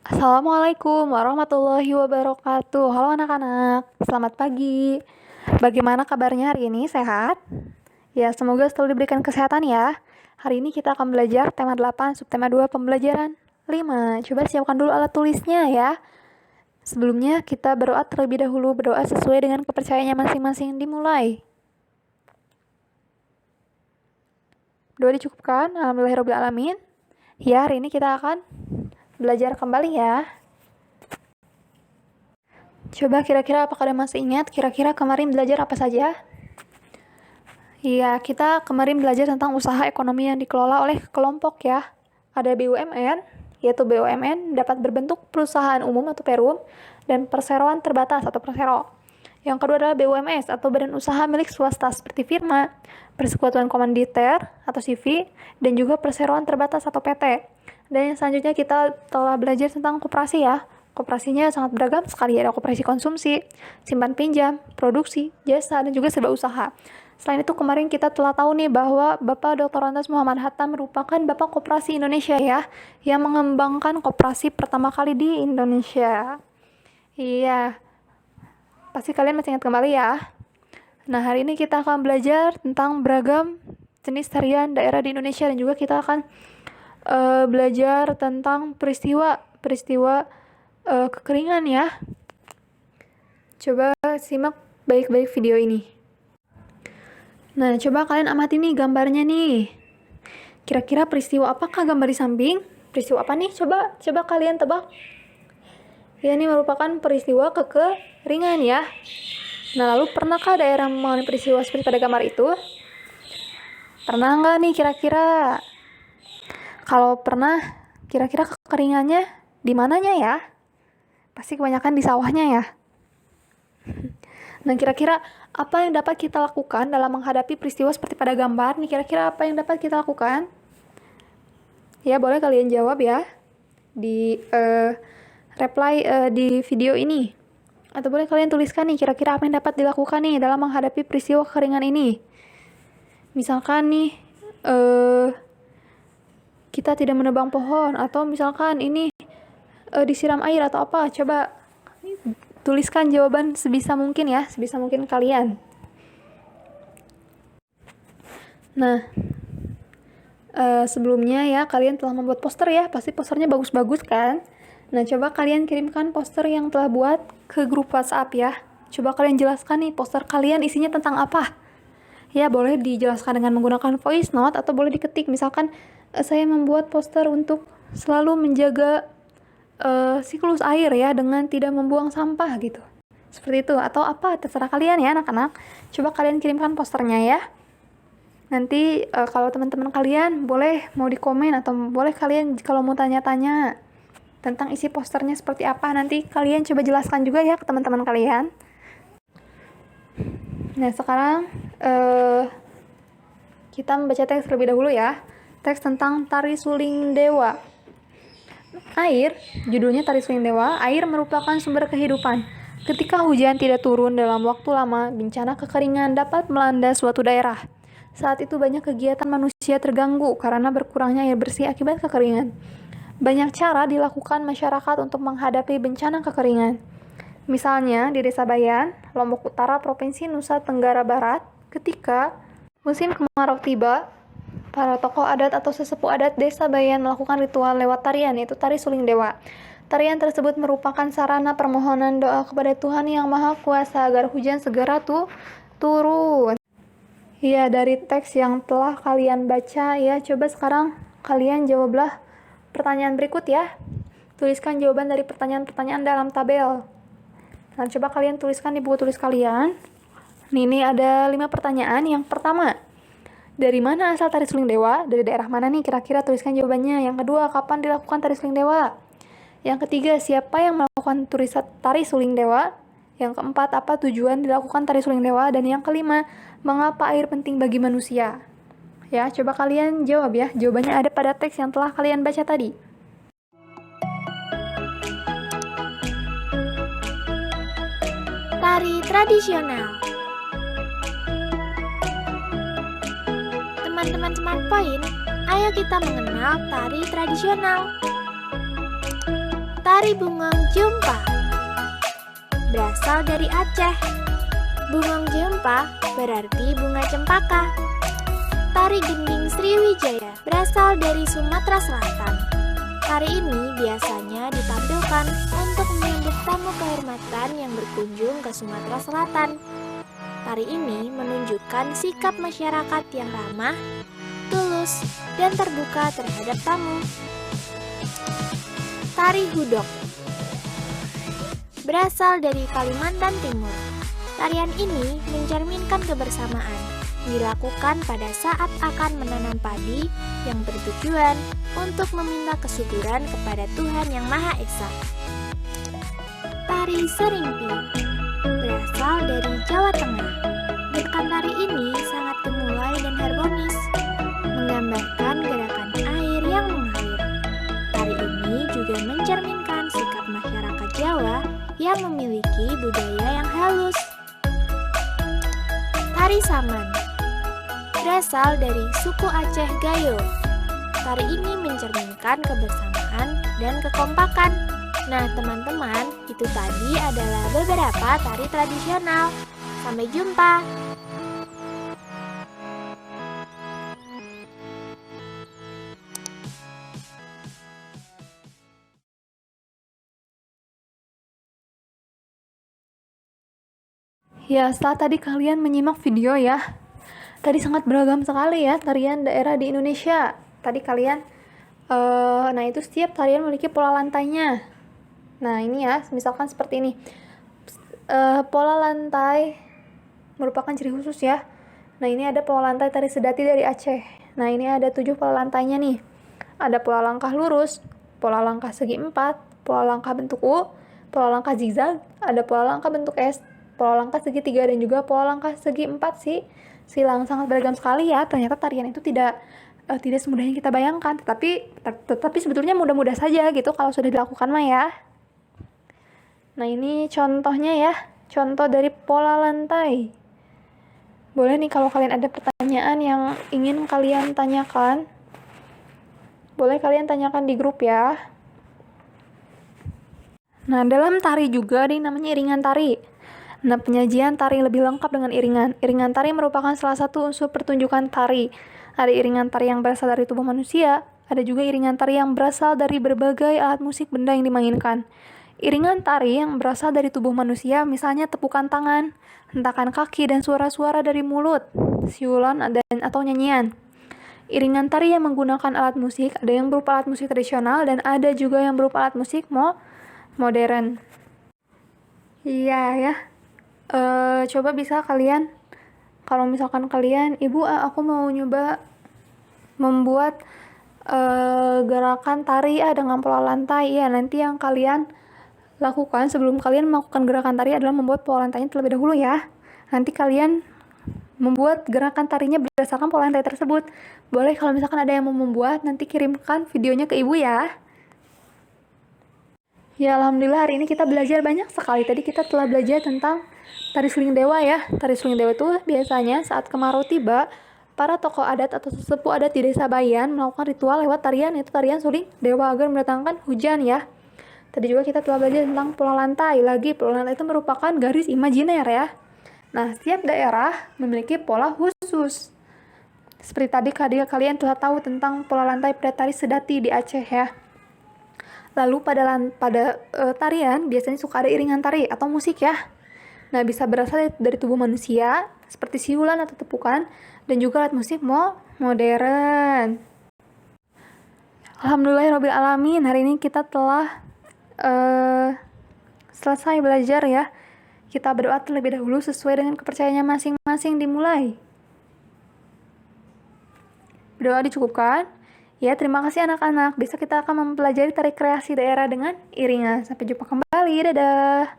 Assalamualaikum warahmatullahi wabarakatuh. Halo anak-anak, selamat pagi. Bagaimana kabarnya hari ini? Sehat? Ya, semoga selalu diberikan kesehatan ya. Hari ini kita akan belajar tema 8, subtema 2, pembelajaran 5. Coba siapkan dulu alat tulisnya ya. Sebelumnya kita berdoa terlebih dahulu, berdoa sesuai dengan kepercayaannya masing-masing. Dimulai. Doa dicukupkan. Alhamdulillahirrahmanirrahim. Ya, hari ini kita akan belajar kembali ya. Coba kira-kira apakah ada masih ingat kira-kira kemarin belajar apa saja? Iya, kita kemarin belajar tentang usaha ekonomi yang dikelola oleh kelompok ya. Ada BUMN, yaitu BUMN dapat berbentuk perusahaan umum atau perum dan perseroan terbatas atau persero. Yang kedua adalah BUMS atau badan usaha milik swasta seperti firma, persekutuan komanditer atau CV, dan juga perseroan terbatas atau PT. Dan yang selanjutnya kita telah belajar tentang koperasi ya. Koperasinya sangat beragam sekali, ada koperasi konsumsi, simpan pinjam, produksi, jasa, dan juga serba usaha. Selain itu kemarin kita telah tahu nih bahwa Bapak Dr. Andes Muhammad Hatta merupakan Bapak Koperasi Indonesia ya, yang mengembangkan koperasi pertama kali di Indonesia. Iya, pasti kalian masih ingat kembali ya. Nah, hari ini kita akan belajar tentang beragam jenis tarian daerah di Indonesia dan juga kita akan belajar tentang peristiwa kekeringan ya. Coba simak baik-baik video ini. Nah, coba kalian amati nih gambarnya nih. Kira-kira peristiwa apakah gambar di samping? Peristiwa apa nih? Coba kalian tebak. Ya, ini merupakan peristiwa kekeringan ya. Nah, lalu pernahkah daerah mengalami peristiwa seperti pada gambar itu? Pernah nggak nih kira-kira? Kalau pernah, kira-kira kekeringannya di mananya ya? Pasti kebanyakan di sawahnya ya. Nah, kira-kira apa yang dapat kita lakukan dalam menghadapi peristiwa seperti pada gambar? Nih, kira-kira apa yang dapat kita lakukan? Ya, boleh kalian jawab ya di reply di video ini. Atau boleh kalian tuliskan nih, kira-kira apa yang dapat dilakukan nih dalam menghadapi peristiwa kekeringan ini. Misalkan nih, kita tidak menebang pohon, atau misalkan ini disiram air atau apa. Coba tuliskan jawaban sebisa mungkin ya, sebisa mungkin kalian. Nah, sebelumnya ya kalian telah membuat poster ya, pasti posternya bagus-bagus kan. Nah, coba kalian kirimkan poster yang telah buat ke grup WhatsApp ya. Coba kalian jelaskan nih poster kalian isinya tentang apa. Ya, boleh dijelaskan dengan menggunakan voice note atau boleh diketik. Misalkan saya membuat poster untuk selalu menjaga siklus air ya dengan tidak membuang sampah gitu. Seperti itu atau apa, terserah kalian ya anak-anak. Coba kalian kirimkan posternya ya. Nanti kalau teman-teman kalian boleh mau di komen atau boleh kalian kalau mau tanya-tanya tentang isi posternya seperti apa, nanti kalian coba jelaskan juga ya ke teman-teman kalian. Nah, sekarang kita membaca teks terlebih dahulu ya. Teks tentang Tari Suling Dewa. Air, judulnya Tari Suling Dewa. Air merupakan sumber kehidupan. Ketika hujan tidak turun dalam waktu lama, bencana kekeringan dapat melanda suatu daerah. Saat itu banyak kegiatan manusia terganggu karena berkurangnya air bersih akibat kekeringan. Banyak cara dilakukan masyarakat untuk menghadapi bencana kekeringan. Misalnya di Desa Bayan, Lombok Utara, Provinsi Nusa Tenggara Barat, ketika musim kemarau tiba, para tokoh adat atau sesepuh adat Desa Bayan melakukan ritual lewat tarian, yaitu Tari Suling Dewa. Tarian tersebut merupakan sarana permohonan doa kepada Tuhan Yang Maha Kuasa agar hujan segera turun. Ya, dari teks yang telah kalian baca ya, coba sekarang kalian jawablah pertanyaan berikut ya. Tuliskan jawaban dari pertanyaan-pertanyaan dalam tabel. Nah, coba kalian tuliskan di buku tulis kalian. Ini ada 5 pertanyaan. Yang pertama, dari mana asal Tari Suling Dewa? Dari daerah mana nih? Kira-kira tuliskan jawabannya. Yang kedua, kapan dilakukan Tari Suling Dewa? Yang ketiga, siapa yang melakukan Tari Suling Dewa? Yang keempat, apa tujuan dilakukan Tari Suling Dewa? Dan yang kelima, mengapa air penting bagi manusia? Ya, coba kalian jawab ya. Jawabannya ada pada teks yang telah kalian baca tadi. Tari tradisional. Teman-teman Smart Point, ayo kita mengenal tari tradisional. Tari Bungong Jumpa berasal dari Aceh. Bungong Jumpa berarti bunga cempaka. Tari Gending Sriwijaya berasal dari Sumatera Selatan. Tari ini biasanya ditampilkan untuk menyambut tamu kehormatan yang berkunjung ke Sumatera Selatan. Tari ini menunjukkan sikap masyarakat yang ramah, tulus, dan terbuka terhadap tamu. Tari Hudok berasal dari Kalimantan Timur. Tarian ini mencerminkan kebersamaan, dilakukan pada saat akan menanam padi yang bertujuan untuk meminta kesuburan kepada Tuhan Yang Maha Esa. Tari Seringpi berasal dari Jawa Tengah. Gerakan tari ini sangat gemulai dan harmonis, menggambarkan gerakan air yang mengalir. Tari ini juga mencerminkan sikap masyarakat Jawa yang memiliki budaya yang halus. Tari Saman berasal dari suku Aceh Gayo. Tari ini mencerminkan kebersamaan dan kekompakan. Nah teman-teman, itu tadi adalah beberapa tari tradisional. Sampai jumpa! Ya, setelah tadi kalian menyimak video ya, tadi sangat beragam sekali ya tarian daerah di Indonesia. Tadi kalian, nah itu setiap tarian memiliki pola lantainya. Nah ini ya, misalkan seperti ini. Pola lantai merupakan ciri khusus ya. Nah ini ada pola lantai tari sedati dari Aceh. Nah ini ada 7 pola lantainya nih. Ada pola langkah lurus, pola langkah segi 4, pola langkah bentuk U, pola langkah zigzag, ada pola langkah bentuk S, pola langkah segitiga, dan juga pola langkah segi 4 silang. Sangat beragam sekali ya. Ternyata tarian itu tidak semudah yang kita bayangkan, tetapi sebetulnya mudah-mudah saja gitu kalau sudah dilakukan mah ya. Nah ini contohnya ya, contoh dari pola lantai. Boleh nih kalau kalian ada pertanyaan yang ingin kalian tanyakan, boleh kalian tanyakan di grup ya. Nah dalam tari juga nih namanya iringan tari. Nah, penyajian tari lebih lengkap dengan iringan. Iringan tari merupakan salah satu unsur pertunjukan tari. Ada iringan tari yang berasal dari tubuh manusia, ada juga iringan tari yang berasal dari berbagai alat musik benda yang dimainkan. Iringan tari yang berasal dari tubuh manusia, misalnya tepukan tangan, hentakan kaki, dan suara-suara dari mulut, siulan atau nyanyian. Iringan tari yang menggunakan alat musik, ada yang berupa alat musik tradisional, dan ada juga yang berupa alat musik modern. Iya ya. Coba bisa kalian, kalau misalkan kalian, ibu aku mau nyoba membuat gerakan tari dengan pola lantai ya, nanti yang kalian lakukan sebelum kalian melakukan gerakan tari adalah membuat pola lantainya terlebih dahulu ya. Nanti kalian membuat gerakan tarinya berdasarkan pola lantai tersebut. Boleh kalau misalkan ada yang mau membuat, nanti kirimkan videonya ke ibu ya. Ya alhamdulillah hari ini kita belajar banyak sekali. Tadi kita telah belajar tentang tari suling dewa ya. Tari suling dewa itu biasanya saat kemarau tiba, para tokoh adat atau sesepuh adat di desa Bayan melakukan ritual lewat tarian, yaitu tarian suling dewa agar mendatangkan hujan ya. Tadi juga kita telah belajar tentang pola lantai. Lagi pola lantai itu merupakan garis imajiner ya. Nah setiap daerah memiliki pola khusus. Seperti tadi kalian telah tahu tentang pola lantai pada tari sedati di Aceh ya. Lalu pada tarian biasanya suka ada iringan tari atau musik ya. Nah bisa berasal dari tubuh manusia seperti siulan atau tepukan, dan juga alat musik modern. Alhamdulillahirabbil alamin, hari ini kita telah selesai belajar ya. Kita berdoa terlebih dahulu sesuai dengan kepercayaannya masing-masing dimulai. Berdoa dicukupkan. Ya, terima kasih anak-anak. Besok kita akan mempelajari tari kreasi daerah dengan iringan. Sampai jumpa kembali. Dadah.